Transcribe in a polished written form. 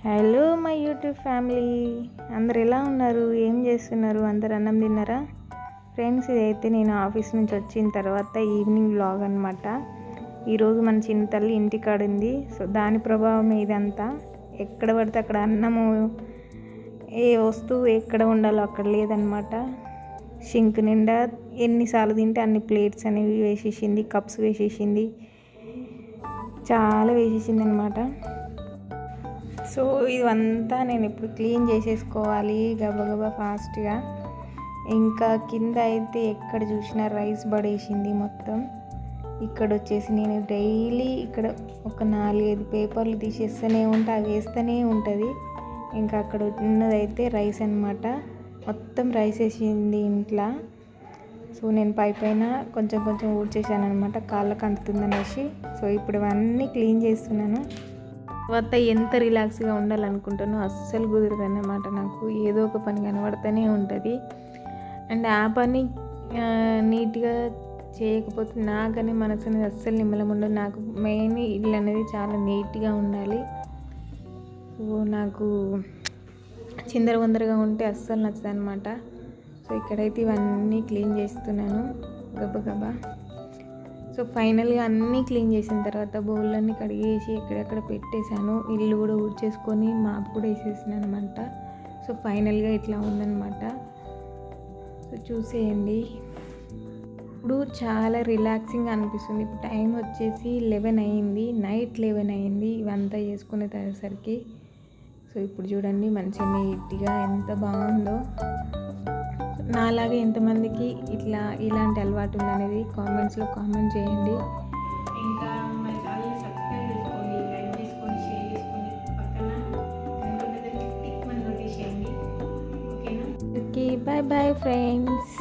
Hello my YouTube family, అందరు ఎలా ఉన్నారు? ఏం చేస్తున్నారు? అందరు అన్నం తిన్నారా? ఫ్రెండ్స్, ఇదైతే నేను ఆఫీస్ నుంచి వచ్చిన తర్వాత ఈవినింగ్ వ్లాగ్ అనమాట. ఈరోజు మన చిన్న తల్లి ఇంటికాడ ఉంది. సో దాని ప్రభావం ఇదంతా. ఎక్కడ పడితే అక్కడ అన్నము, ఏ వస్తువు ఎక్కడ ఉండాలో అక్కడ లేదనమాట. షింక్ నిండా ఎన్నిసార్లు తింటే అన్ని ప్లేట్స్ అనేవి వేసేసింది, కప్స్ వేసేసింది, చాలా వేసేసింది అనమాట. సో ఇవంతా నేను ఇప్పుడు క్లీన్ చేసేసుకోవాలి గబగబా ఫాస్ట్గా. ఇంకా కింద అయితే ఎక్కడ చూసినా రైస్ పడేసింది మొత్తం. ఇక్కడ వచ్చేసి నేను డైలీ ఇక్కడ ఒక 4-5 పేపర్లు తీసేస్తూనే ఉంటా, అవి వేస్తూనే ఉంటుంది. ఇంకా అక్కడ ఉన్నదైతే రైస్ అనమాట. మొత్తం రైస్ వేసింది ఇంట్లో. సో నేను పైన కొంచెం కొంచెం ఊడ్చేసాను అనమాట, కాళ్ళకు అంటుతుందనేసి. సో ఇప్పుడు ఇవన్నీ క్లీన్ చేస్తున్నాను. తర్వాత ఎంత రిలాక్స్గా ఉండాలనుకుంటానో అస్సలు కుదరదు అన్నమాట. నాకు ఏదో ఒక పని కనబడుతూనే ఉంటుంది. అండ్ ఆ పని నీట్గా చేయకపోతే నాకనే మనసు అనేది అస్సలు నిమ్మలం ఉండదు. నాకు మెయిన్ ఇల్లు అనేది చాలా నీట్గా ఉండాలి. సో నాకు చిందరవందరగా ఉంటే అస్సలు నచ్చదు అనమాట. సో ఇక్కడైతే ఇవన్నీ క్లీన్ చేస్తున్నాను గబగబా. సో ఫైనల్గా అన్నీ క్లీన్ చేసిన తర్వాత బౌళ్ళన్నీ కడిగేసి ఎక్కడెక్కడ పెట్టేశాను. ఇల్లు కూడా ఊడ్చేసుకొని మాపు కూడా వేసేసినాను అనమాట. సో ఫైనల్గా ఇట్లా ఉందన్నమాట. సో చూసేయండి. ఇప్పుడు చాలా రిలాక్సింగ్గా అనిపిస్తుంది. ఇప్పుడు టైం వచ్చేసి 11 అయ్యింది, నైట్ 11 అయ్యింది ఇవంతా చేసుకునే సరికి. సో ఇప్పుడు చూడండి మంచిగా నీట్గా ఎంత బాగుందో. నాలాగే ఎంతమందికి ఇలాంటి అలవాటు ఉందనేది కామెంట్స్లో కామెంట్ చేయండి. ఇంకా మా ఛానల్ సబ్స్క్రైబ్ చేసుకోండి, లైక్ చేసుకోండి, షేర్ చేసుకోండి, పక్కన టిక్ మన నోటీస్ చేయండి. ఓకేనా? Okay, bye bye friends.